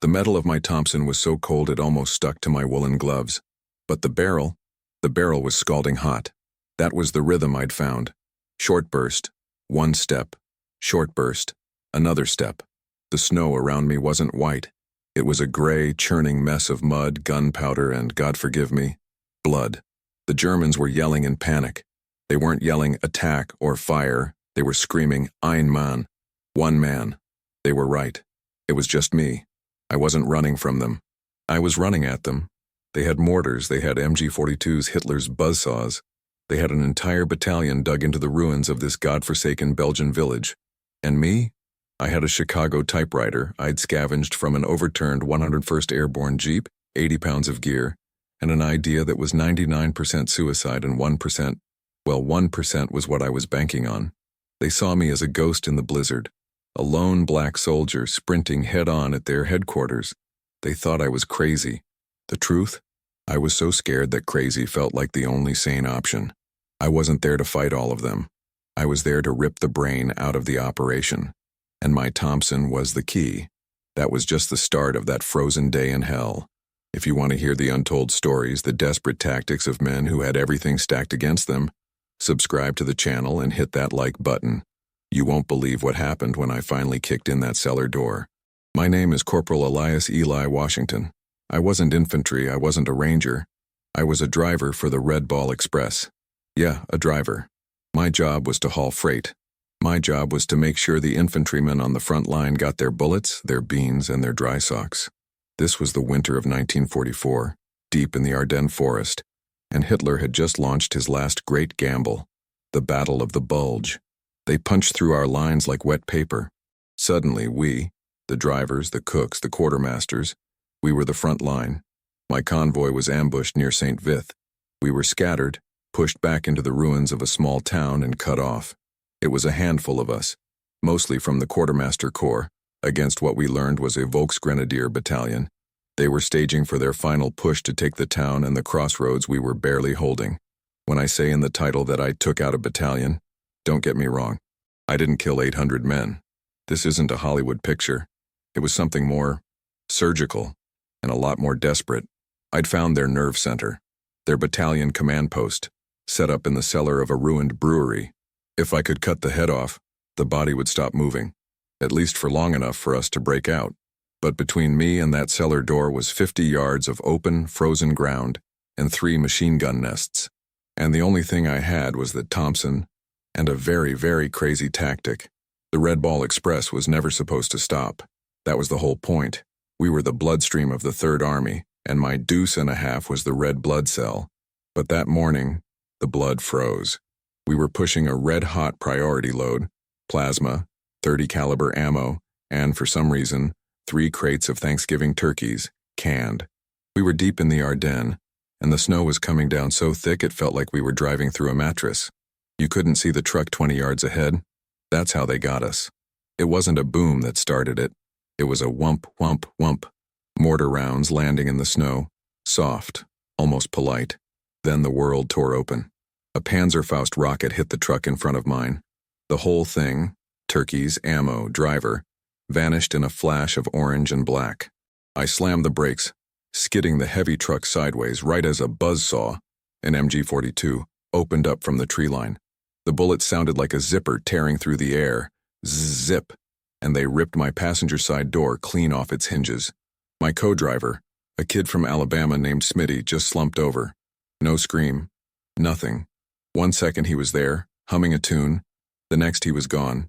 The metal of my Thompson was so cold it almost stuck to my woolen gloves. But the barrel was scalding hot. That was the rhythm I'd found. Short burst, one step, short burst, another step. The snow around me wasn't white. It was a gray, churning mess of mud, gunpowder, and, God forgive me, blood. The Germans were yelling in panic. They weren't yelling attack or fire. They were screaming, Ein Mann, one man. They were right. It was just me. I wasn't running from them. I was running at them. They had mortars, they had MG-42s, Hitler's buzzsaws. They had an entire battalion dug into the ruins of this godforsaken Belgian village. And me? I had a Chicago typewriter I'd scavenged from an overturned 101st Airborne Jeep, 80 pounds of gear, and an idea that was 99% suicide and 1%, well, 1% was what I was banking on. They saw me as a ghost in the blizzard, a lone black soldier sprinting head-on at their headquarters. They thought I was crazy. The truth? I was so scared that crazy felt like the only sane option. I wasn't there to fight all of them. I was there to rip the brain out of the operation. And my Thompson was the key. That was just the start of that frozen day in hell. If you want to hear the untold stories, the desperate tactics of men who had everything stacked against them, subscribe to the channel and hit that like button. You won't believe what happened when I finally kicked in that cellar door. My name is Corporal Elias Eli Washington. I wasn't infantry, I wasn't a ranger. I was a driver for the Red Ball Express. Yeah, a driver. My job was to haul freight. My job was to make sure the infantrymen on the front line got their bullets, their beans, and their dry socks. This was the winter of 1944, deep in the Ardennes forest, and Hitler had just launched his last great gamble, the Battle of the Bulge. They punched through our lines like wet paper. Suddenly we, the drivers, the cooks, the quartermasters, we were the front line. My convoy was ambushed near St. Vith. We were scattered, pushed back into the ruins of a small town and cut off. It was a handful of us, mostly from the Quartermaster Corps, against what we learned was a Volksgrenadier battalion. They were staging for their final push to take the town and the crossroads we were barely holding. When I say in the title that I took out a battalion, don't get me wrong. I didn't kill 800 men. This isn't a Hollywood picture. It was something more surgical and a lot more desperate. I'd found their nerve center, their battalion command post, set up in the cellar of a ruined brewery. If I could cut the head off, the body would stop moving, at least for long enough for us to break out. But between me and that cellar door was 50 yards of open, frozen ground and 3 machine gun nests. And the only thing I had was the Thompson and a very, very crazy tactic. The Red Ball Express was never supposed to stop. That was the whole point. We were the bloodstream of the Third Army, and my deuce and a half was the red blood cell. But that morning, the blood froze. We were pushing a red-hot priority load, plasma, 30 caliber ammo, and for some reason, 3 crates of Thanksgiving turkeys, canned. We were deep in the Ardennes, and the snow was coming down so thick it felt like we were driving through a mattress. You couldn't see the truck 20 yards ahead. That's how they got us. It wasn't a boom that started it. It was a whump, whump, whump. Mortar rounds landing in the snow, soft, almost polite. Then the world tore open. A Panzerfaust rocket hit the truck in front of mine. The whole thing, turkeys, ammo, driver, vanished in a flash of orange and black. I slammed the brakes, skidding the heavy truck sideways right as a buzzsaw, an MG-42, opened up from the tree line. The bullet sounded like a zipper tearing through the air. Zip! And they ripped my passenger side door clean off its hinges. My co-driver, a kid from Alabama named Smitty, just slumped over. No scream. Nothing. 1 second he was there, humming a tune. The next he was gone.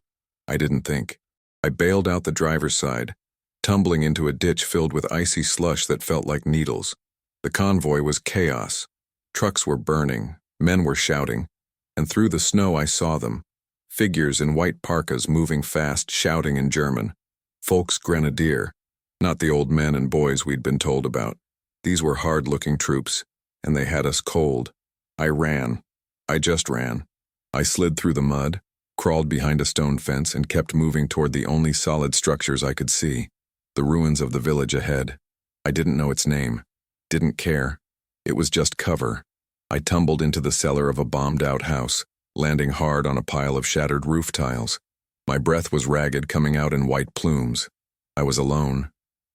I didn't think. I bailed out the driver's side, tumbling into a ditch filled with icy slush that felt like needles. The convoy was chaos. Trucks were burning, men were shouting, and through the snow I saw them. Figures in white parkas moving fast, shouting in German. Volksgrenadier, not the old men and boys we'd been told about. These were hard-looking troops, and they had us cold. I ran. I just ran. I slid through the mud, crawled behind a stone fence, and kept moving toward the only solid structures I could see, the ruins of the village ahead. I didn't know its name. Didn't care. It was just cover. I tumbled into the cellar of a bombed-out house, landing hard on a pile of shattered roof tiles. My breath was ragged, coming out in white plumes. I was alone.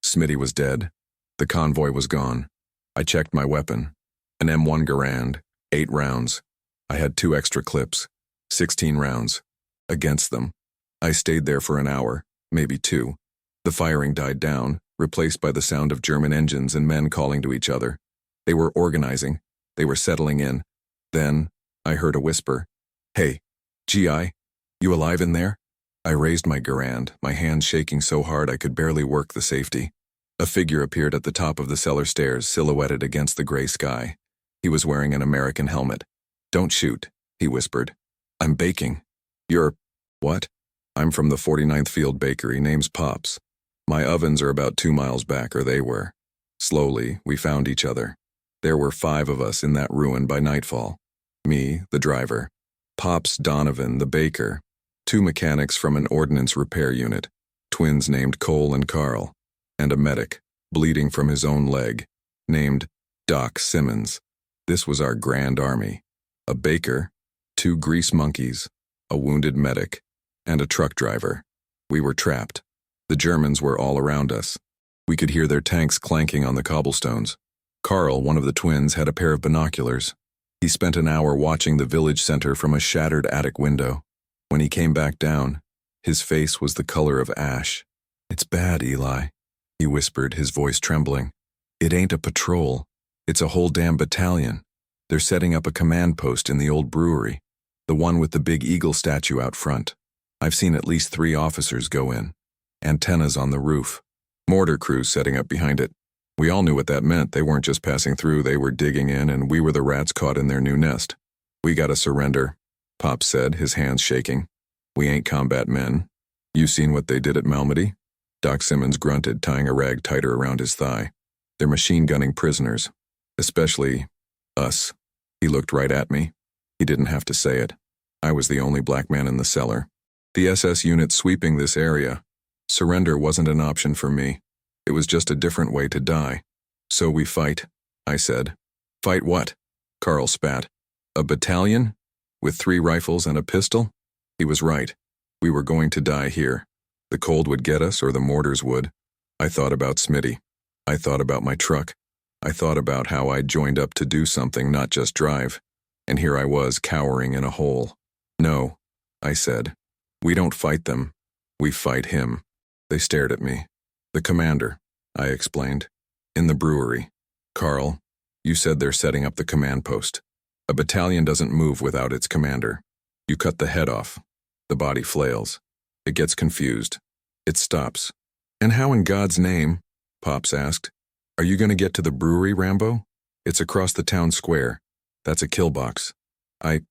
Smitty was dead. The convoy was gone. I checked my weapon. An M1 Garand, 8 rounds. I had 2 extra clips, 16 rounds. Against them. I stayed there for an hour, maybe 2. The firing died down, replaced by the sound of German engines and men calling to each other. They were organizing. They were settling in. Then, I heard a whisper. "Hey, GI, you alive in there?" I raised my Garand, my hands shaking so hard I could barely work the safety. A figure appeared at the top of the cellar stairs, silhouetted against the gray sky. He was wearing an American helmet. "Don't shoot," he whispered. "I'm baking." "You're..." "What?" "I'm from the 49th Field Bakery, name's Pops. My ovens are about 2 miles back, or they were." Slowly, we found each other. There were 5 of us in that ruin by nightfall. Me, the driver. Pops Donovan, the baker. 2 mechanics from an ordnance repair unit. Twins named Cole and Carl. And a medic, bleeding from his own leg, named Doc Simmons. This was our grand army. A baker, 2 grease monkeys, a wounded medic, and a truck driver. We were trapped. The Germans were all around us. We could hear their tanks clanking on the cobblestones. Carl, one of the twins, had a pair of binoculars. He spent an hour watching the village center from a shattered attic window. When he came back down, his face was the color of ash. "It's bad, Eli," he whispered, his voice trembling. "It ain't a patrol. It's a whole damn battalion. They're setting up a command post in the old brewery, the one with the big eagle statue out front. I've seen at least 3 officers go in. Antennas on the roof. Mortar crews setting up behind it. We all knew what that meant. They weren't just passing through, they were digging in, and we were the rats caught in their new nest. We gotta surrender," Pop said, his hands shaking. "We ain't combat men. You seen what they did at Malmedy?" Doc Simmons grunted, tying a rag tighter around his thigh. "They're machine-gunning prisoners. Especially us." He looked right at me. He didn't have to say it. I was the only black man in the cellar. The SS unit sweeping this area. Surrender wasn't an option for me. It was just a different way to die. "So we fight," I said. "Fight what?" Carl spat. "A battalion? With 3 rifles and a pistol?" He was right. We were going to die here. The cold would get us, or the mortars would. I thought about Smitty. I thought about my truck. I thought about how I'd joined up to do something, not just drive. And here I was, cowering in a hole. "No," I said. "We don't fight them. We fight him." They stared at me. "The commander," I explained. "In the brewery." "Carl, you said they're setting up the command post. A battalion doesn't move without its commander. You cut the head off. The body flails. It gets confused. It stops." "And how in God's name," Pops asked, "are you going to get to the brewery, Rambo? It's across the town square. That's a kill box." I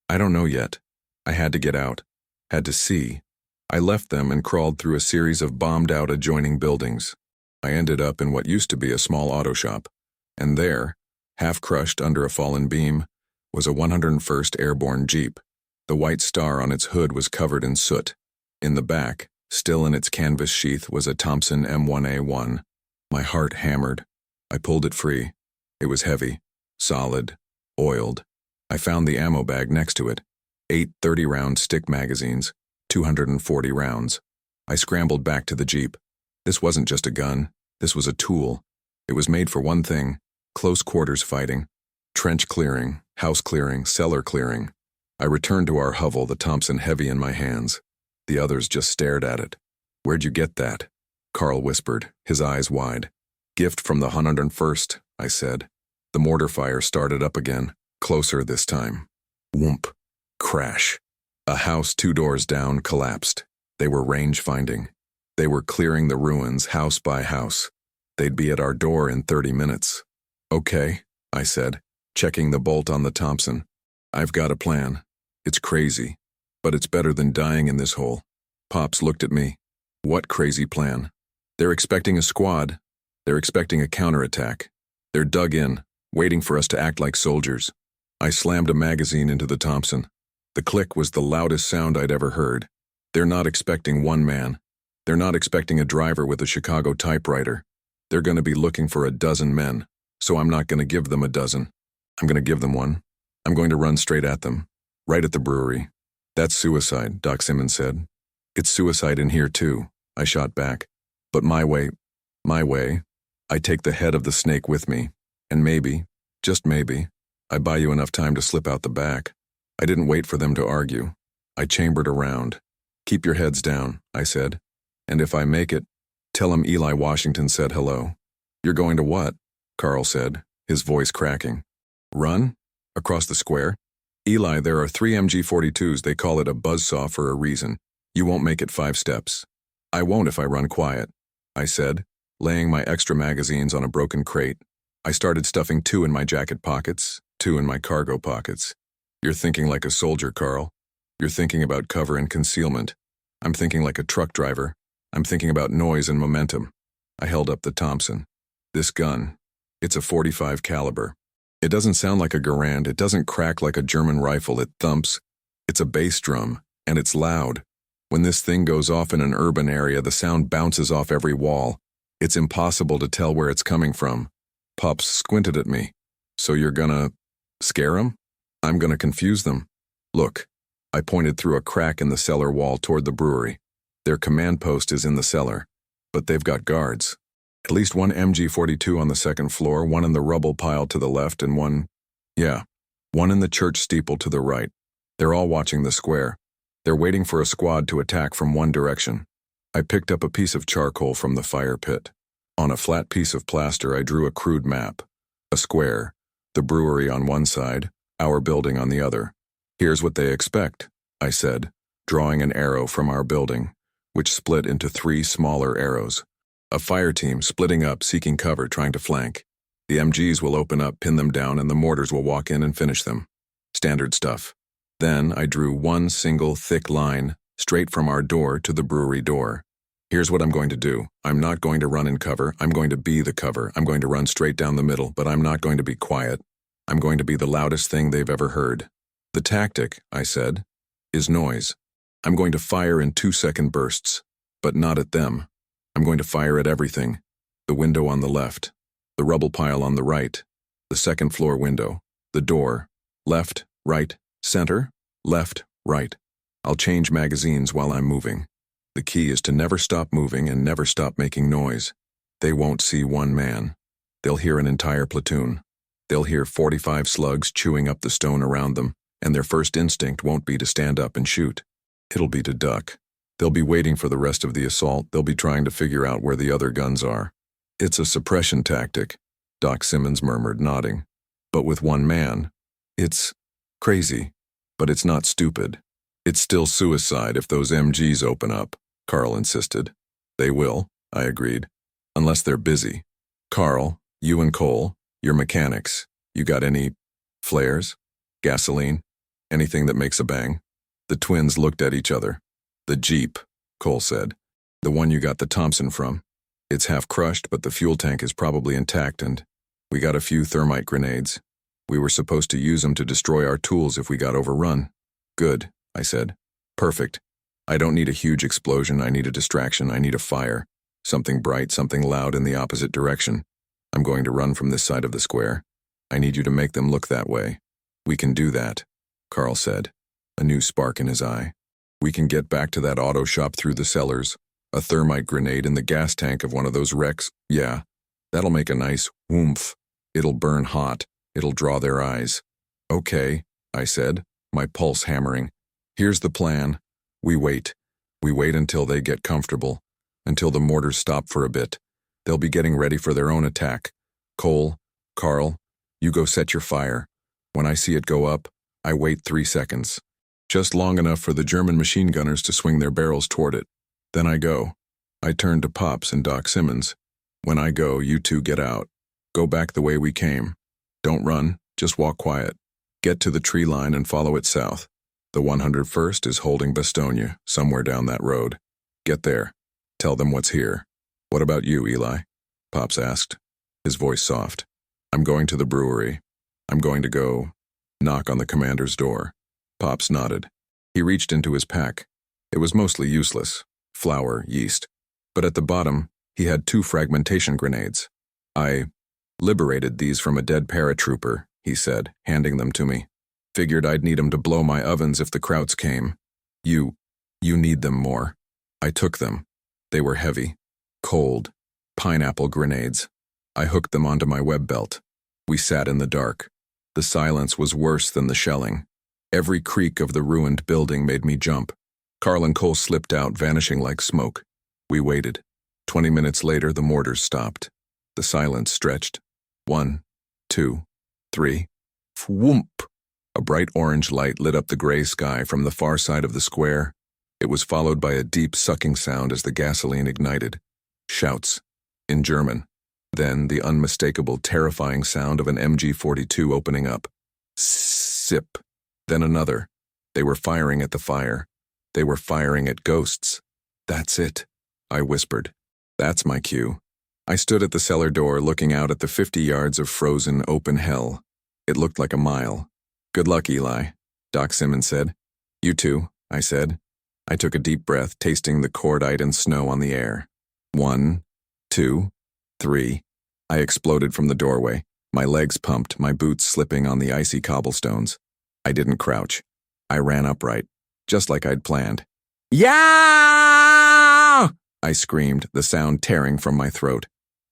don't know yet. I had to get out. Had to see. I left them and crawled through a series of bombed-out adjoining buildings. I ended up in what used to be a small auto shop. And there, half crushed under a fallen beam, was a 101st Airborne Jeep. The white star on its hood was covered in soot. In the back, still in its canvas sheath, was a Thompson M1A1. My heart hammered. I pulled it free. It was heavy, solid, oiled. I found the ammo bag next to it. 8 30-round stick magazines, 240 rounds. I scrambled back to the Jeep. This wasn't just a gun. This was a tool. It was made for one thing: close quarters fighting. Trench clearing, house clearing, cellar clearing. I returned to our hovel, the Thompson heavy in my hands. The others just stared at it. "Where'd you get that?" Carl whispered, his eyes wide. "Gift from the 101st, I said. The mortar fire started up again, closer this time. Whoomp. Crash. A house 2 doors down collapsed. They were range finding. They were clearing the ruins house by house. They'd be at our door in 30 minutes. "Okay," I said, checking the bolt on the Thompson. "I've got a plan. It's crazy, but it's better than dying in this hole." Pops looked at me. "What crazy plan?" "They're expecting a squad. They're expecting a counterattack. They're dug in, waiting for us to act like soldiers." I slammed a magazine into the Thompson. The click was the loudest sound I'd ever heard. They're not expecting one man. They're not expecting a driver with a Chicago typewriter. They're going to be looking for a dozen men, so I'm not going to give them a dozen. I'm going to give them one. I'm going to run straight at them, right at the brewery. "That's suicide," Doc Simmons said. "It's suicide in here too," I shot back. "But my way..." My way. I take the head of the snake with me, and maybe, just maybe, I buy you enough time to slip out the back. I didn't wait for them to argue. I chambered around. Keep your heads down, I said. And if I make it, tell him Eli Washington said hello. You're going to what? Carl said, his voice cracking. Run? Across the square? Eli, there are 3 MG-42s. They call it a buzzsaw for a reason. You won't make it 5 steps. I won't if I run quiet, I said, laying my extra magazines on a broken crate. I started stuffing 2 in my jacket pockets, 2 in my cargo pockets. You're thinking like a soldier, Carl. You're thinking about cover and concealment. I'm thinking like a truck driver. I'm thinking about noise and momentum. I held up the Thompson. This gun, it's a .45 caliber. It doesn't sound like a Garand. It doesn't crack like a German rifle. It thumps. It's a bass drum, and it's loud. When this thing goes off in an urban area, the sound bounces off every wall. It's impossible to tell where it's coming from. Pops squinted at me. So you're gonna scare 'em? I'm gonna confuse them. Look, I pointed through a crack in the cellar wall toward the brewery. Their command post is in the cellar, but they've got guards. At least 1 MG-42 on the 2nd floor, 1 in the rubble pile to the left, and 1 in the church steeple to the right. They're all watching the square. They're waiting for a squad to attack from one direction. I picked up a piece of charcoal from the fire pit. On a flat piece of plaster, I drew a crude map. A square, the brewery on one side, our building on the other. Here's what they expect, I said, drawing an arrow from our building, which split into 3 smaller arrows. A fire team splitting up, seeking cover, trying to flank. The MGs will open up, pin them down, and the mortars will walk in and finish them. Standard stuff. Then I drew 1 single thick line, straight from our door to the brewery door. Here's what I'm going to do. I'm not going to run in cover. I'm going to be the cover. I'm going to run straight down the middle, but I'm not going to be quiet. I'm going to be the loudest thing they've ever heard. The tactic, I said, is noise. I'm going to fire in 2-second bursts, but not at them. I'm going to fire at everything. The window on the left, the rubble pile on the right, the 2nd floor window, the door, left, right, center, left, right. I'll change magazines while I'm moving. The key is to never stop moving and never stop making noise. They won't see 1 man. They'll hear an entire platoon. They'll hear 45 slugs chewing up the stone around them, and their first instinct won't be to stand up and shoot. It'll be to duck. They'll be waiting for the rest of the assault. They'll be trying to figure out where the other guns are. It's a suppression tactic, Doc Simmons murmured, nodding. But with 1 man, it's crazy, but it's not stupid. It's still suicide if those MGs open up, Carl insisted. They will, I agreed, unless they're busy. Carl, you and Cole, you're mechanics. You got any flares? Gasoline? Anything that makes a bang? The twins looked at each other. The Jeep, Cole said. The one you got the Thompson from. It's half crushed, but the fuel tank is probably intact, and we got a few thermite grenades. We were supposed to use them to destroy our tools if we got overrun. Good, I said. Perfect. I don't need a huge explosion. I need a distraction. I need a fire. Something bright, something loud in the opposite direction. I'm going to run from this side of the square. I need you to make them look that way. We can do that, Carl said, a new spark in his eye. We can get back to that auto shop through the cellars. A thermite grenade in the gas tank of one of those wrecks. Yeah, that'll make a nice whoomph. It'll burn hot. It'll draw their eyes. Okay, I said, my pulse hammering. Here's the plan. We wait. We wait until they get comfortable, until the mortars stop for a bit. They'll be getting ready for their own attack. Cole, Carl, you go set your fire. When I see it go up, I wait 3 seconds. Just long enough for the German machine gunners to swing their barrels toward it. Then I go. I turn to Pops and Doc Simmons. When I go, you 2 get out. Go back the way we came. Don't run, just walk quiet. Get to the tree line and follow it south. The 101st is holding Bastogne, somewhere down that road. Get there. Tell them what's here. What about you, Eli? Pops asked, his voice soft. I'm going to the brewery. I'm going to go knock on the commander's door. Pops nodded. He reached into his pack. It was mostly useless. Flour, yeast. But at the bottom, he had 2 fragmentation grenades. I liberated these from a dead paratrooper, he said, handing them to me. Figured I'd need 'em to blow my ovens if the Krauts came. You need them more. I took them. They were heavy, cold, Pineapple grenades. I hooked them onto my web belt. We sat in the dark. The silence was worse than the shelling. Every creak of the ruined building made me jump. Carl and Cole slipped out, vanishing like smoke. We waited. 20 minutes later, the mortars stopped. The silence stretched. 1, 2, 3. Whoomp! A bright orange light lit up the gray sky from the far side of the square. It was followed by a deep sucking sound as the gasoline ignited. Shouts. In German. Then the unmistakable, terrifying sound of an MG-42 opening up. Sip. Then another. They were firing at the fire. They were firing at ghosts. That's it, I whispered. That's my cue. I stood at the cellar door looking out at the 50 yards of frozen open hell. It looked like a mile. Good luck, Eli, Doc Simmons said. You too, I said. I took a deep breath, tasting the cordite and snow on the air. 1, 2, 3. I exploded from the doorway, my legs pumped, my boots slipping on the icy cobblestones. I didn't crouch. I ran upright, just like I'd planned. Yeah! I screamed, the sound tearing from my throat.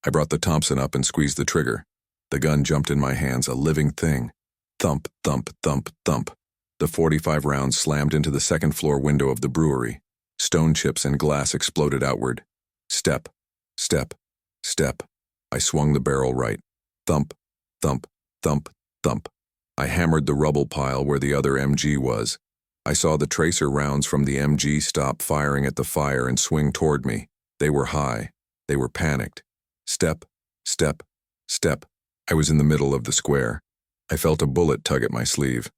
I brought the Thompson up and squeezed the trigger. The gun jumped in my hands, a living thing. Thump, thump, thump, thump. The 45 rounds slammed into the second-floor window of the brewery. Stone chips and glass exploded outward. Step, step, step. I swung the barrel right. Thump, thump, thump, thump. I hammered the rubble pile where the other MG was. I saw the tracer rounds from the MG stop firing at the fire and swing toward me. They were high. They were panicked. Step, step, step. I was in the middle of the square. I felt a bullet tug at my sleeve.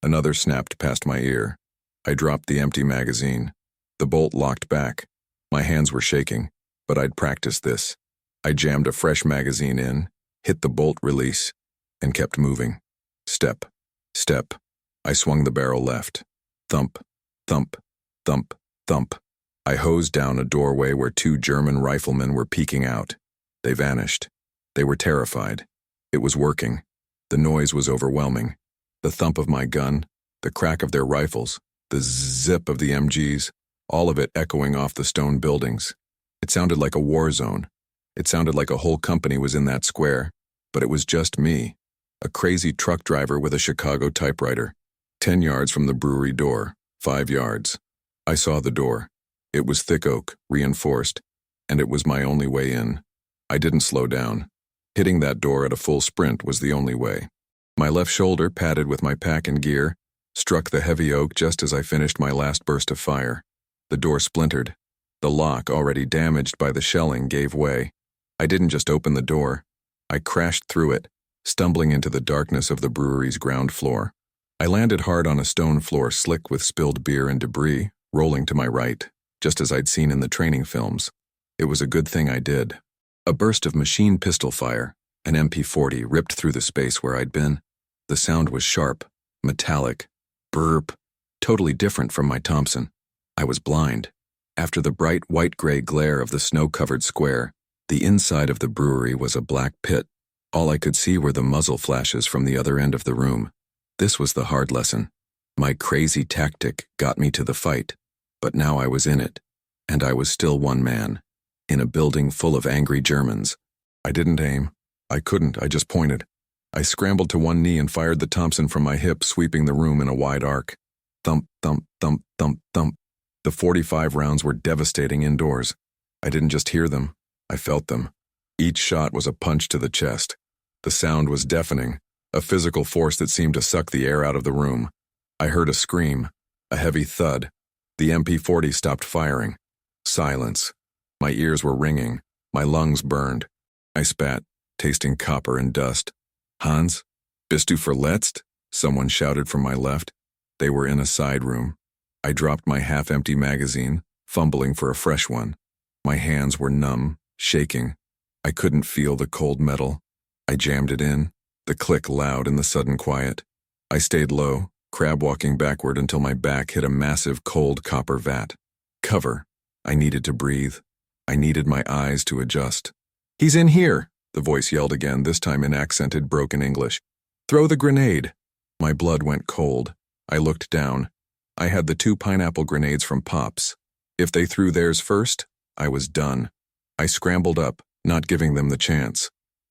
Another snapped past my ear. I dropped the empty magazine. The bolt locked back. My hands were shaking, but I'd practiced this. I jammed a fresh magazine in, hit the bolt release, and kept moving. Step, step. I swung the barrel left. Thump, thump, thump, thump. I hosed down a doorway where 2 German riflemen were peeking out. They vanished. They were terrified. It was working. The noise was overwhelming. The thump of my gun, the crack of their rifles, the zip of the MGs, all of it echoing off the stone buildings. It sounded like a war zone. It sounded like a whole company was in that square, but it was just me, a crazy truck driver with a Chicago typewriter. 10 yards from the brewery door, 5 yards. I saw the door. It was thick oak, reinforced, and it was my only way in. I didn't slow down. Hitting that door at a full sprint was the only way. My left shoulder, padded with my pack and gear, struck the heavy oak just as I finished my last burst of fire. The door splintered. The lock, already damaged by the shelling, gave way. I didn't just open the door. I crashed through it, stumbling into the darkness of the brewery's ground floor. I landed hard on a stone floor slick with spilled beer and debris, rolling to my right, just as I'd seen in the training films. It was a good thing I did. A burst of machine pistol fire, an MP-40, ripped through the space where I'd been. The sound was sharp, metallic, burp, totally different from my Thompson. I was blind. After the bright white-gray glare of the snow-covered square, the inside of the brewery was a black pit. All I could see were the muzzle flashes from the other end of the room. This was the hard lesson. My crazy tactic got me to the fight, but now I was in it, and I was still one man, in a building full of angry Germans. I didn't aim. I couldn't, I just pointed. I scrambled to one knee and fired the Thompson from my hip, sweeping the room in a wide arc. Thump, thump, thump, thump, thump. The 45 rounds were devastating indoors. I didn't just hear them, I felt them. Each shot was a punch to the chest. The sound was deafening, a physical force that seemed to suck the air out of the room. I heard a scream, a heavy thud. The MP-40 stopped firing. Silence. My ears were ringing, my lungs burned. I spat, tasting copper and dust. Hans? Bist du verletzt? Someone shouted from my left. They were in a side room. I dropped my half-empty magazine, fumbling for a fresh one. My hands were numb, shaking. I couldn't feel the cold metal. I jammed it in, the click loud in the sudden quiet. I stayed low, crab-walking backward until my back hit a massive cold copper vat. Cover. I needed to breathe. I needed my eyes to adjust. "He's in here," the voice yelled again, this time in accented, broken English. "Throw the grenade." My blood went cold. I looked down. I had the 2 pineapple grenades from Pops. If they threw theirs first, I was done. I scrambled up, not giving them the chance.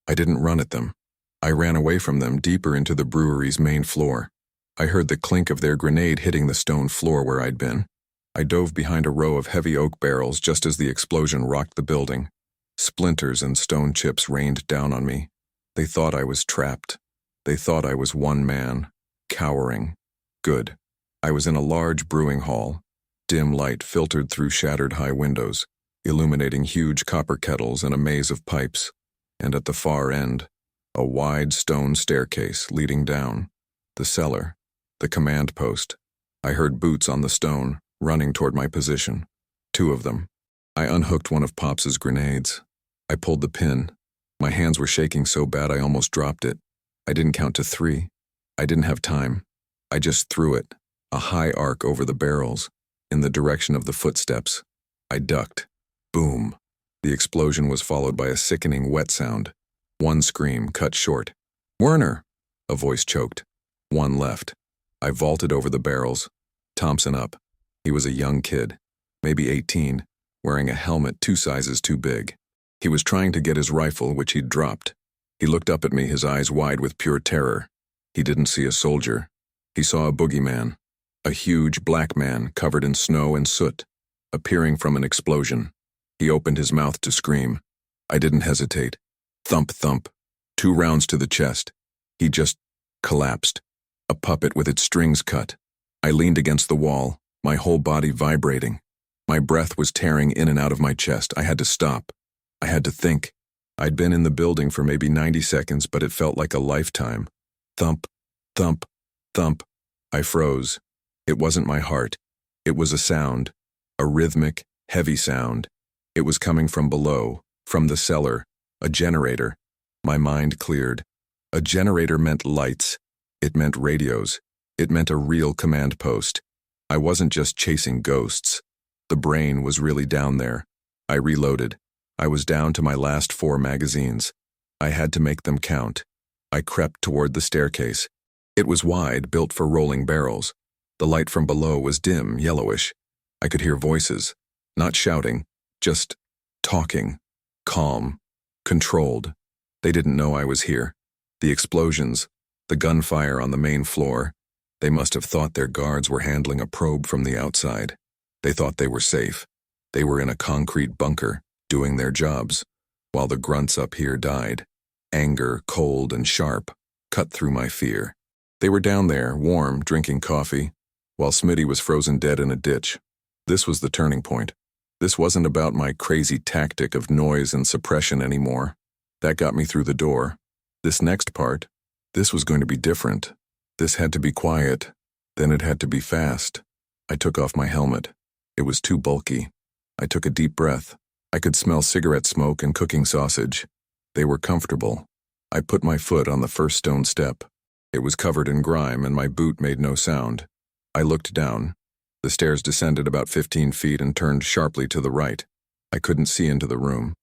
I didn't run at them. I ran away from them deeper into the brewery's main floor. I heard the clink of their grenade hitting the stone floor where I'd been. I dove behind a row of heavy oak barrels just as the explosion rocked the building. Splinters and stone chips rained down on me. They thought I was trapped. They thought I was one man, cowering. Good. I was in a large brewing hall. Dim light filtered through shattered high windows, illuminating huge copper kettles and a maze of pipes. And at the far end, a wide stone staircase leading down. The cellar. The command post. I heard boots on the stone, running toward my position. 2 of them. I unhooked one of Pops's grenades. I pulled the pin. My hands were shaking so bad I almost dropped it. I didn't count to 3. I didn't have time. I just threw it, a high arc over the barrels, in the direction of the footsteps. I ducked. Boom. The explosion was followed by a sickening wet sound. One scream cut short. "Werner!" A voice choked. One left. I vaulted over the barrels. Thompson up. He was a young kid, maybe 18, wearing a helmet 2 sizes too big. He was trying to get his rifle, which he'd dropped. He looked up at me, his eyes wide with pure terror. He didn't see a soldier. He saw a boogeyman, a huge black man covered in snow and soot, appearing from an explosion. He opened his mouth to scream. I didn't hesitate. Thump, thump. 2 rounds to the chest. He just collapsed. A puppet with its strings cut. I leaned against the wall, my whole body vibrating. My breath was tearing in and out of my chest. I had to stop. I had to think. I'd been in the building for maybe 90 seconds, but it felt like a lifetime. Thump, thump, thump. I froze. It wasn't my heart. It was a sound. A rhythmic, heavy sound. It was coming from below, from the cellar. A generator. My mind cleared. A generator meant lights. It meant radios. It meant a real command post. I wasn't just chasing ghosts. The brain was really down there. I reloaded. I was down to my last 4 magazines. I had to make them count. I crept toward the staircase. It was wide, built for rolling barrels. The light from below was dim, yellowish. I could hear voices. Not shouting, just talking. Calm. Controlled. They didn't know I was here. The explosions, the gunfire on the main floor, they must have thought their guards were handling a probe from the outside. They thought they were safe. They were in a concrete bunker, doing their jobs, while the grunts up here died. Anger, cold and sharp, cut through my fear. They were down there, warm, drinking coffee, while Smitty was frozen dead in a ditch. This was the turning point. This wasn't about my crazy tactic of noise and suppression anymore. That got me through the door. This next part, this was going to be different. This had to be quiet. Then it had to be fast. I took off my helmet. It was too bulky. I took a deep breath. I could smell cigarette smoke and cooking sausage. They were comfortable. I put my foot on the first stone step. It was covered in grime and my boot made no sound. I looked down. The stairs descended about 15 feet and turned sharply to the right. I couldn't see into the room.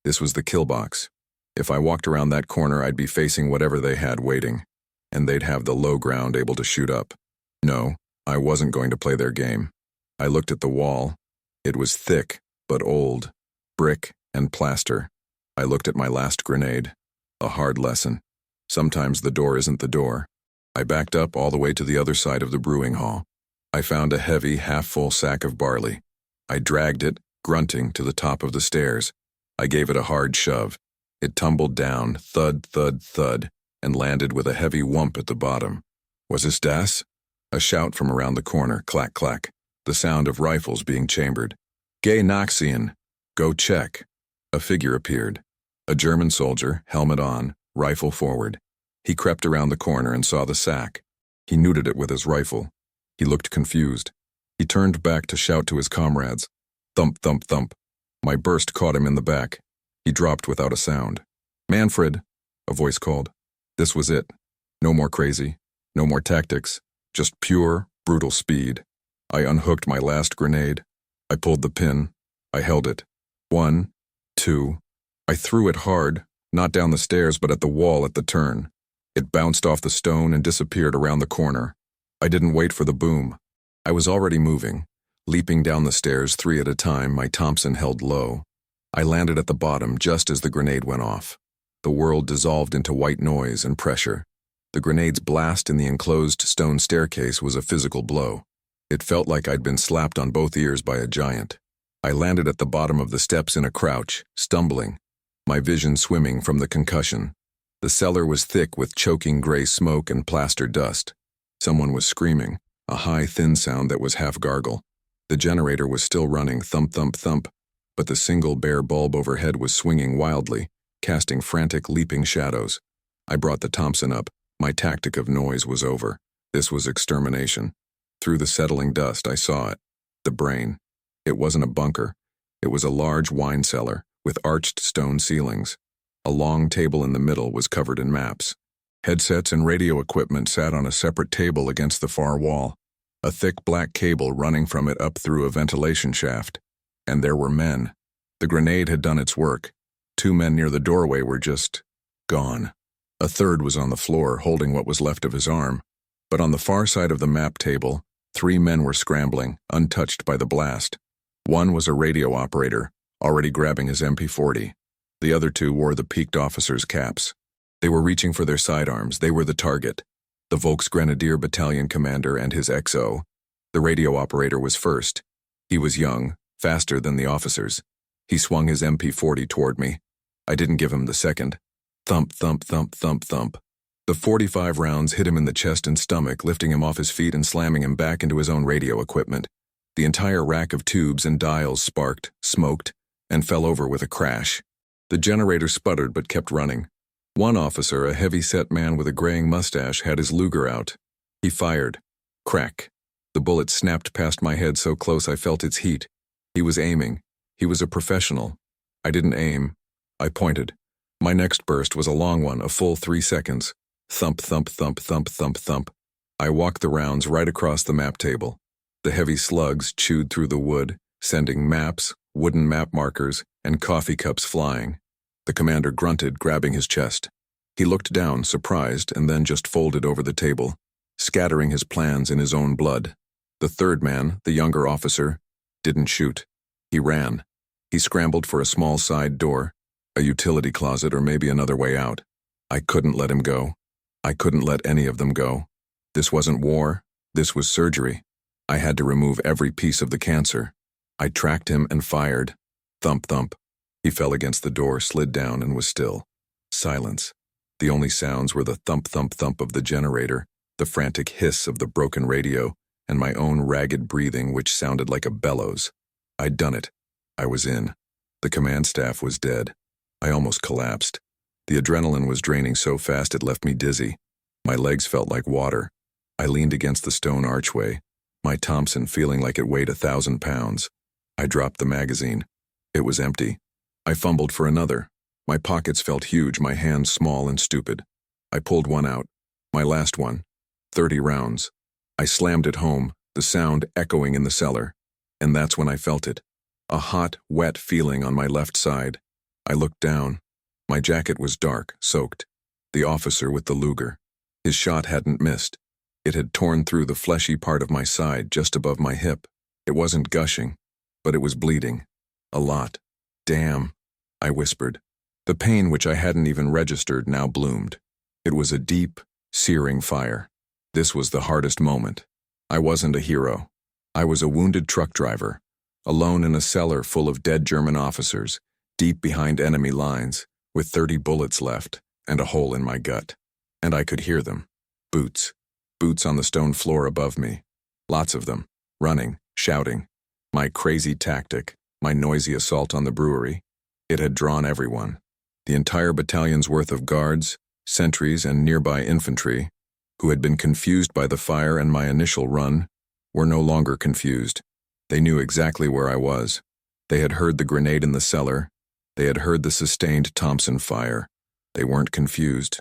This was the kill box. If I walked around that corner, I'd be facing whatever they had waiting, and they'd have the low ground able to shoot up. No, I wasn't going to play their game. I looked at the wall. It was thick, but old. Brick and plaster. I looked at my last grenade. A hard lesson. Sometimes the door isn't the door. I backed up all the way to the other side of the brewing hall. I found a heavy, half-full sack of barley. I dragged it, grunting, to the top of the stairs. I gave it a hard shove. It tumbled down, thud, thud, thud, and landed with a heavy whump at the bottom. Was this das? A shout from around the corner, clack, clack. The sound of rifles being chambered. Gay Noxian. Go check. A figure appeared. A German soldier, helmet on, rifle forward. He crept around the corner and saw the sack. He neutered it with his rifle. He looked confused. He turned back to shout to his comrades. Thump, thump, thump. My burst caught him in the back. He dropped without a sound. Manfred, a voice called. This was it. No more crazy. No more tactics. Just pure, brutal speed. I unhooked my last grenade. I pulled the pin. I held it. 1, 2. I threw it hard, not down the stairs but at the wall at the turn. It bounced off the stone and disappeared around the corner. I didn't wait for the boom. I was already moving, leaping down the stairs 3 at a time, my Thompson held low. I landed at the bottom just as the grenade went off. The world dissolved into white noise and pressure. The grenade's blast in the enclosed stone staircase was a physical blow. It felt like I'd been slapped on both ears by a giant. I landed at the bottom of the steps in a crouch, stumbling, my vision swimming from the concussion. The cellar was thick with choking gray smoke and plaster dust. Someone was screaming, a high, thin sound that was half gargle. The generator was still running, thump, thump, thump, but the single bare bulb overhead was swinging wildly, casting frantic, leaping shadows. I brought the Thompson up. My tactic of noise was over. This was extermination. Through the settling dust, I saw it. The brain. It wasn't a bunker. It was a large wine cellar with arched stone ceilings. A long table in the middle was covered in maps. Headsets and radio equipment sat on a separate table against the far wall, a thick black cable running from it up through a ventilation shaft. And there were men. The grenade had done its work. 2 men near the doorway were just gone. A third was on the floor, holding what was left of his arm. But on the far side of the map table, 3 men were scrambling, untouched by the blast. One was a radio operator, already grabbing his MP40. The other 2 wore the peaked officers' caps. They were reaching for their sidearms. They were the target. The Volksgrenadier battalion commander and his XO. The radio operator was first. He was young, faster than the officers. He swung his MP40 toward me. I didn't give him the second. Thump, thump, thump, thump, thump. The 45 rounds hit him in the chest and stomach, lifting him off his feet and slamming him back into his own radio equipment. The entire rack of tubes and dials sparked, smoked, and fell over with a crash. The generator sputtered but kept running. One officer, a heavy-set man with a graying mustache, had his Luger out. He fired. Crack. The bullet snapped past my head so close I felt its heat. He was aiming. He was a professional. I didn't aim. I pointed. My next burst was a long one, a full 3 seconds. Thump, thump, thump, thump, thump, thump. I walked the rounds right across the map table. The heavy slugs chewed through the wood, sending maps, wooden map markers, and coffee cups flying. The commander grunted, grabbing his chest. He looked down, surprised, and then just folded over the table, scattering his plans in his own blood. The third man, the younger officer, didn't shoot. He ran. He scrambled for a small side door, a utility closet, or maybe another way out. I couldn't let him go. I couldn't let any of them go. This wasn't war. This was surgery. I had to remove every piece of the cancer. I tracked him and fired. Thump, thump. He fell against the door, slid down, and was still. Silence. The only sounds were the thump, thump, thump of the generator, the frantic hiss of the broken radio, and my own ragged breathing, which sounded like a bellows. I'd done it. I was in. The command staff was dead. I almost collapsed. The adrenaline was draining so fast it left me dizzy. My legs felt like water. I leaned against the stone archway, my Thompson feeling like it weighed 1,000 pounds. I dropped the magazine. It was empty. I fumbled for another. My pockets felt huge, my hands small and stupid. I pulled one out. My last one. 30 rounds. I slammed it home, the sound echoing in the cellar. And that's when I felt it. A hot, wet feeling on my left side. I looked down. My jacket was dark, soaked. The officer with the Luger. His shot hadn't missed. It had torn through the fleshy part of my side just above my hip. It wasn't gushing, but it was bleeding. A lot. Damn, I whispered. The pain which I hadn't even registered now bloomed. It was a deep, searing fire. This was the hardest moment. I wasn't a hero. I was a wounded truck driver, alone in a cellar full of dead German officers, deep behind enemy lines, with 30 bullets left and a hole in my gut. And I could hear them. Boots. Boots on the stone floor above me. Lots of them. Running, shouting. My crazy tactic, my noisy assault on the brewery. It had drawn everyone. The entire battalion's worth of guards, sentries, and nearby infantry, who had been confused by the fire and my initial run, were no longer confused. They knew exactly where I was. They had heard the grenade in the cellar. They had heard the sustained Thompson fire. They weren't confused.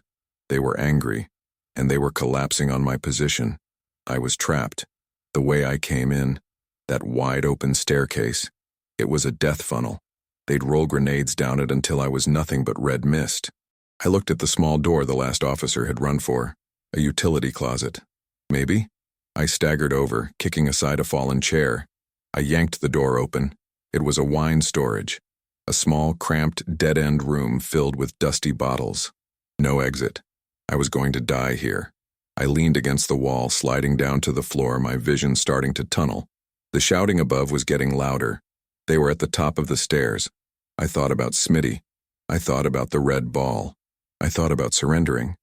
They were angry, and they were collapsing on my position. I was trapped. The way I came in, that wide-open staircase, it was a death funnel. They'd roll grenades down it until I was nothing but red mist. I looked at the small door the last officer had run for, a utility closet. Maybe? I staggered over, kicking aside a fallen chair. I yanked the door open. It was a wine storage. A small, cramped, dead-end room filled with dusty bottles. No exit. I was going to die here. I leaned against the wall, sliding down to the floor, my vision starting to tunnel. The shouting above was getting louder. They were at the top of the stairs. I thought about Smitty. I thought about the red ball. I thought about surrendering.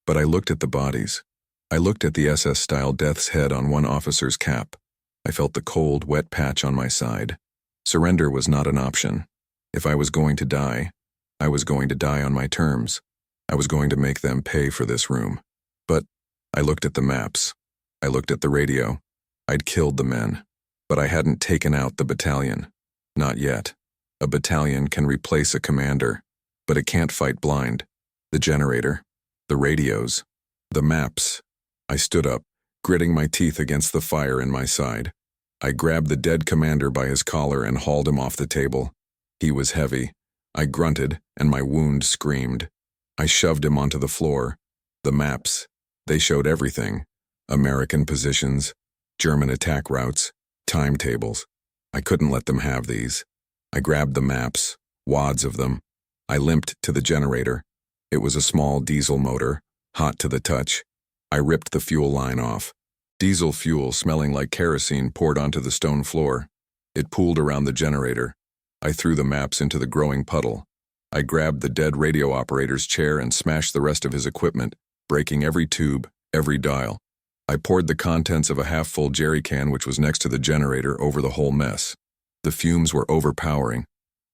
But I looked at the bodies. I looked at the SS-style death's head on one officer's cap. I felt the cold, wet patch on my side. Surrender was not an option. If I was going to die, I was going to die on my terms. I was going to make them pay for this room. But I looked at the maps. I looked at the radio. I'd killed the men. But I hadn't taken out the battalion. Not yet. A battalion can replace a commander, but it can't fight blind. The generator, the radios, the maps. I stood up, gritting my teeth against the fire in my side. I grabbed the dead commander by his collar and hauled him off the table. He was heavy. I grunted, and my wound screamed. I shoved him onto the floor. The maps. They showed everything. American positions, German attack routes, timetables. I couldn't let them have these. I grabbed the maps, wads of them. I limped to the generator. It was a small diesel motor, hot to the touch. I ripped the fuel line off. Diesel fuel smelling like kerosene poured onto the stone floor. It pooled around the generator. I threw the maps into the growing puddle. I grabbed the dead radio operator's chair and smashed the rest of his equipment, breaking every tube, every dial. I poured the contents of a half-full jerry can which was next to the generator over the whole mess. The fumes were overpowering.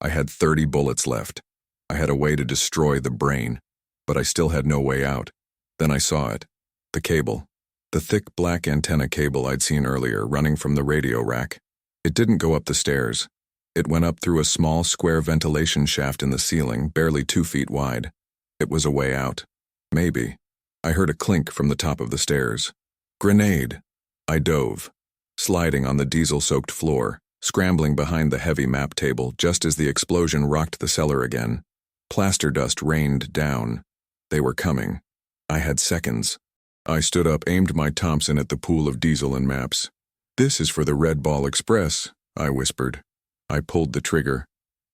I had 30 bullets left. I had a way to destroy the brain, but I still had no way out. Then I saw it. The cable. The thick black antenna cable I'd seen earlier running from the radio rack. It didn't go up the stairs. It went up through a small square ventilation shaft in the ceiling, barely 2 feet wide. It was a way out. Maybe. I heard a clink from the top of the stairs. Grenade! I dove, sliding on the diesel-soaked floor, scrambling behind the heavy map table just as the explosion rocked the cellar again. Plaster dust rained down. They were coming. I had seconds. I stood up, aimed my Thompson at the pool of diesel and maps. "This is for the Red Ball Express," I whispered. I pulled the trigger.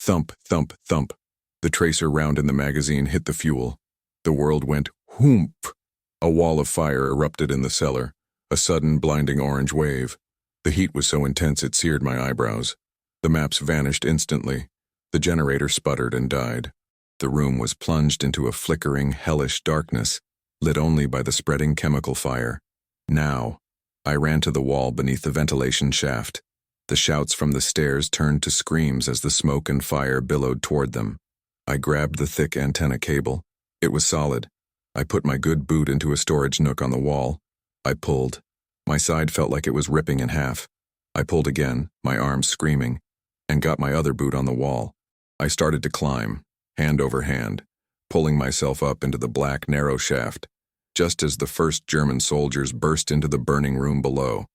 Thump, thump, thump. The tracer round in the magazine hit the fuel. The world went whoomp. A wall of fire erupted in the cellar, a sudden blinding orange wave. The heat was so intense it seared my eyebrows. The maps vanished instantly. The generator sputtered and died. The room was plunged into a flickering, hellish darkness, lit only by the spreading chemical fire. Now, I ran to the wall beneath the ventilation shaft. The shouts from the stairs turned to screams as the smoke and fire billowed toward them. I grabbed the thick antenna cable. It was solid. I put my good boot into a storage nook on the wall. I pulled. My side felt like it was ripping in half. I pulled again, my arms screaming, and got my other boot on the wall. I started to climb, hand over hand, pulling myself up into the black, narrow shaft, just as the first German soldiers burst into the burning room below.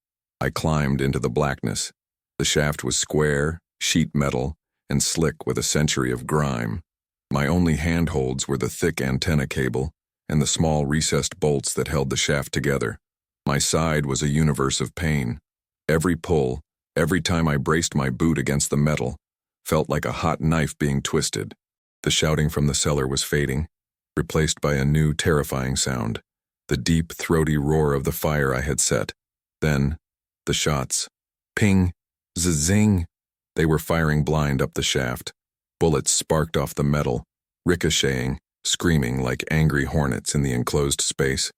I climbed into the blackness. The shaft was square, sheet metal, and slick with a century of grime. My only handholds were the thick antenna cable and the small recessed bolts that held the shaft together. My side was a universe of pain. Every pull, every time I braced my boot against the metal, felt like a hot knife being twisted. The shouting from the cellar was fading, replaced by a new terrifying sound, the deep, throaty roar of the fire I had set. Then, the shots. Ping! Zing! They were firing blind up the shaft. Bullets sparked off the metal, ricocheting, screaming like angry hornets in the enclosed space.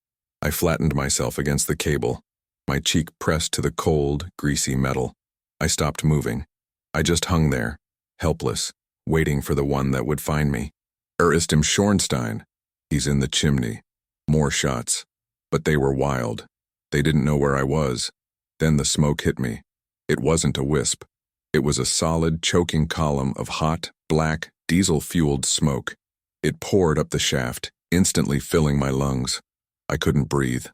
I flattened myself against the cable, my cheek pressed to the cold, greasy metal. I stopped moving. I just hung there, helpless, waiting for the one that would find me. Ist im Schornstein. He's in the chimney. More shots. But they were wild. They didn't know where I was. Then the smoke hit me. It wasn't a wisp. It was a solid, choking column of hot, black, diesel-fueled smoke. It poured up the shaft, instantly filling my lungs. I couldn't breathe.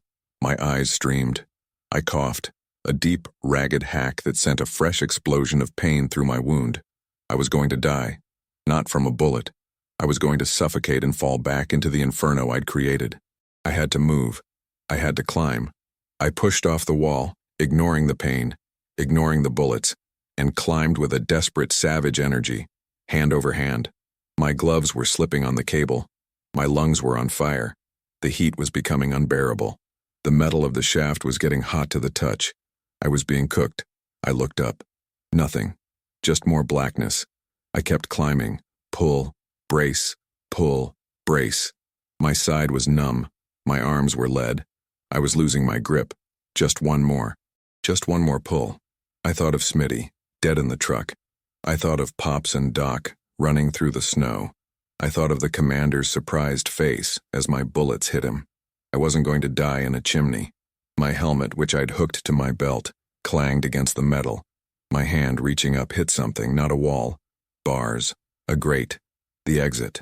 My eyes streamed. I coughed, a deep, ragged hack that sent a fresh explosion of pain through my wound. I was going to die. Not from a bullet. I was going to suffocate and fall back into the inferno I'd created. I had to move. I had to climb. I pushed off the wall, ignoring the pain, ignoring the bullets, and climbed with a desperate, savage energy, hand over hand. My gloves were slipping on the cable. My lungs were on fire. The heat was becoming unbearable. The metal of the shaft was getting hot to the touch. I was being cooked. I looked up. Nothing. Just more blackness. I kept climbing. Pull, brace, pull, brace. My side was numb. My arms were lead. I was losing my grip. Just one more. Just one more pull. I thought of Smitty, dead in the truck. I thought of Pops and Doc, running through the snow. I thought of the commander's surprised face as my bullets hit him. I wasn't going to die in a chimney. My helmet, which I'd hooked to my belt, clanged against the metal. My hand reaching up hit something, not a wall. Bars. A grate. The exit.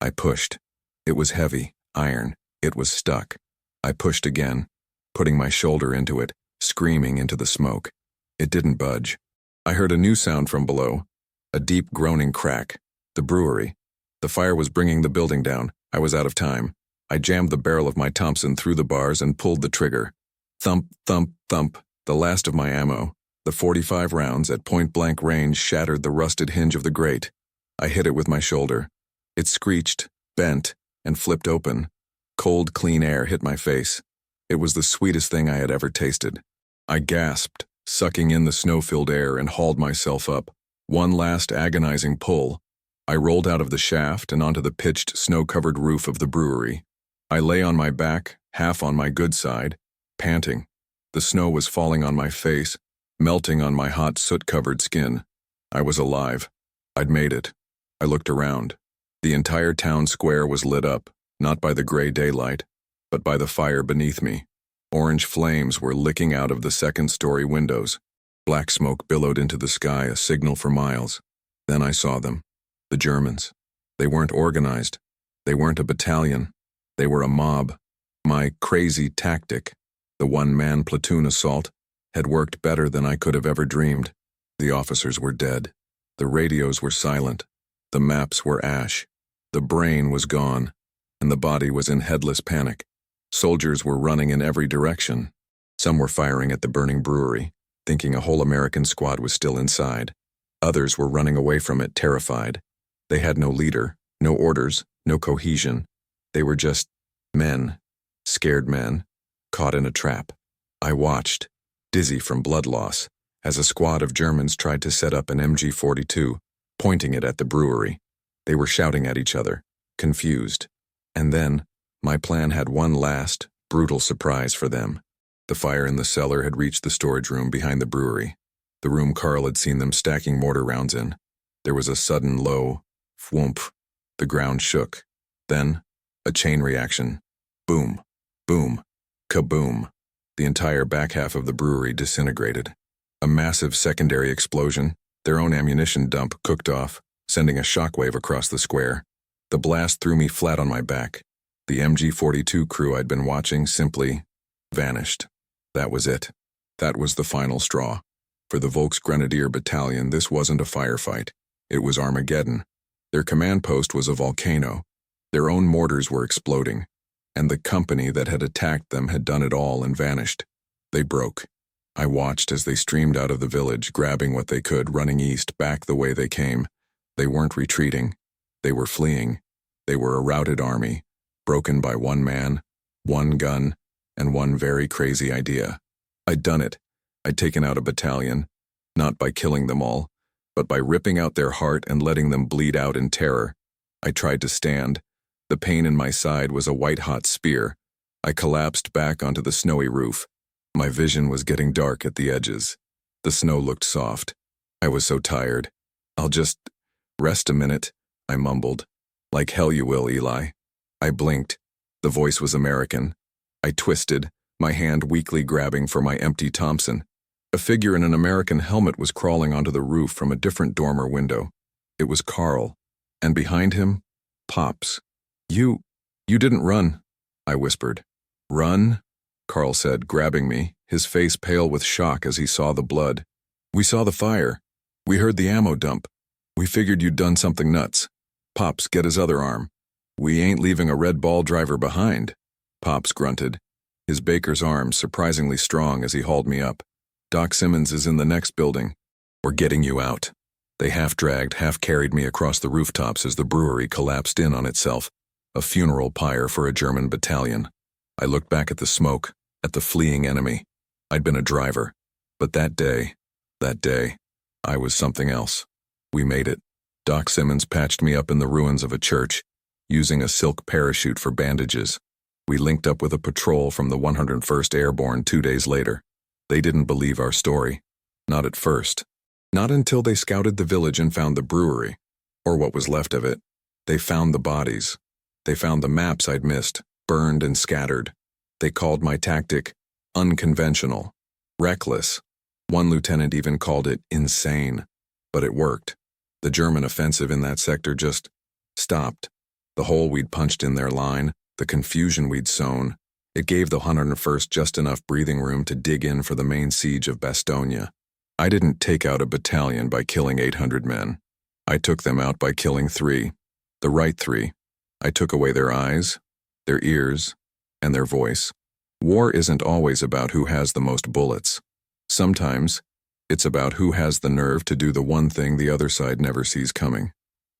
I pushed. It was heavy, iron. It was stuck. I pushed again, putting my shoulder into it, screaming into the smoke. It didn't budge. I heard a new sound from below. A deep groaning crack. The brewery. The fire was bringing the building down. I was out of time. I jammed the barrel of my Thompson through the bars and pulled the trigger. Thump, thump, thump. The last of my ammo. The 45 rounds at point-blank range shattered the rusted hinge of the grate. I hit it with my shoulder. It screeched, bent, and flipped open. Cold, clean air hit my face. It was the sweetest thing I had ever tasted. I gasped, sucking in the snow-filled air, and hauled myself up. One last agonizing pull. I rolled out of the shaft and onto the pitched, snow-covered roof of the brewery. I lay on my back, half on my good side, panting. The snow was falling on my face, melting on my hot, soot-covered skin. I was alive. I'd made it. I looked around. The entire town square was lit up, not by the gray daylight, but by the fire beneath me. Orange flames were licking out of the second-story windows. Black smoke billowed into the sky, a signal for miles. Then I saw them. The Germans. They weren't organized. They weren't a battalion. They were a mob. My crazy tactic, the one-man platoon assault, had worked better than I could have ever dreamed. The officers were dead. The radios were silent. The maps were ash. The brain was gone, and the body was in headless panic. Soldiers were running in every direction. Some were firing at the burning brewery, thinking a whole American squad was still inside. Others were running away from it, terrified. They had no leader, no orders, no cohesion. They were just men, scared men, caught in a trap. I watched, dizzy from blood loss, as a squad of Germans tried to set up an MG-42, pointing it at the brewery. They were shouting at each other, confused. And then, my plan had one last, brutal surprise for them. The fire in the cellar had reached the storage room behind the brewery, the room Carl had seen them stacking mortar rounds in. There was a sudden low thwomp. The ground shook. Then, a chain reaction. Boom, boom, kaboom. The entire back half of the brewery disintegrated. A massive secondary explosion, their own ammunition dump cooked off, sending a shockwave across the square. The blast threw me flat on my back. The MG-42 crew I'd been watching simply vanished. That was it. That was the final straw. For the Volksgrenadier Battalion, this wasn't a firefight. It was Armageddon. Their command post was a volcano. Their own mortars were exploding, and the company that had attacked them had done it all and vanished. They broke. I watched as they streamed out of the village, grabbing what they could, running east, back the way they came. They weren't retreating. They were fleeing. They were a routed army, broken by one man, one gun, and one very crazy idea. I'd done it. I'd taken out a battalion, not by killing them all, but by ripping out their heart and letting them bleed out in terror. I tried to stand. The pain in my side was a white-hot spear. I collapsed back onto the snowy roof. My vision was getting dark at the edges. The snow looked soft. I was so tired. "I'll just rest a minute," I mumbled. "Like hell you will, Eli." I blinked. The voice was American. I twisted, my hand weakly grabbing for my empty Thompson. A figure in an American helmet was crawling onto the roof from a different dormer window. It was Carl, and behind him, Pops. You didn't run," I whispered. "Run?" Carl said, grabbing me, his face pale with shock as he saw the blood. "We saw the fire. We heard the ammo dump. We figured you'd done something nuts. Pops, get his other arm. We ain't leaving a red ball driver behind." Pops grunted, his baker's arms surprisingly strong as he hauled me up. "Doc Simmons is in the next building. We're getting you out." They half-dragged, half-carried me across the rooftops as the brewery collapsed in on itself, a funeral pyre for a German battalion. I looked back at the smoke, at the fleeing enemy. I'd been a driver, but that day, I was something else. We made it. Doc Simmons patched me up in the ruins of a church, using a silk parachute for bandages. We linked up with a patrol from the 101st Airborne 2 days later. They didn't believe our story. Not at first. Not until they scouted the village and found the brewery, or what was left of it. They found the bodies. They found the maps I'd missed, burned and scattered. They called my tactic unconventional, reckless. One lieutenant even called it insane. But it worked. The German offensive in that sector just stopped. The hole we'd punched in their line, the confusion we'd sown, it gave the 101st just enough breathing room to dig in for the main siege of Bastogne. I didn't take out a battalion by killing 800 men. I took them out by killing 3. The right 3. I took away their eyes, their ears, and their voice. War isn't always about who has the most bullets. Sometimes, it's about who has the nerve to do the one thing the other side never sees coming.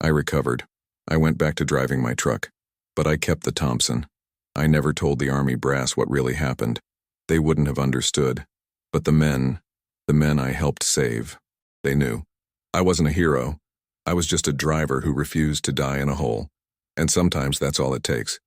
I recovered. I went back to driving my truck. But I kept the Thompson. I never told the Army brass what really happened. They wouldn't have understood. But the men I helped save, they knew. I wasn't a hero. I was just a driver who refused to die in a hole. And sometimes that's all it takes.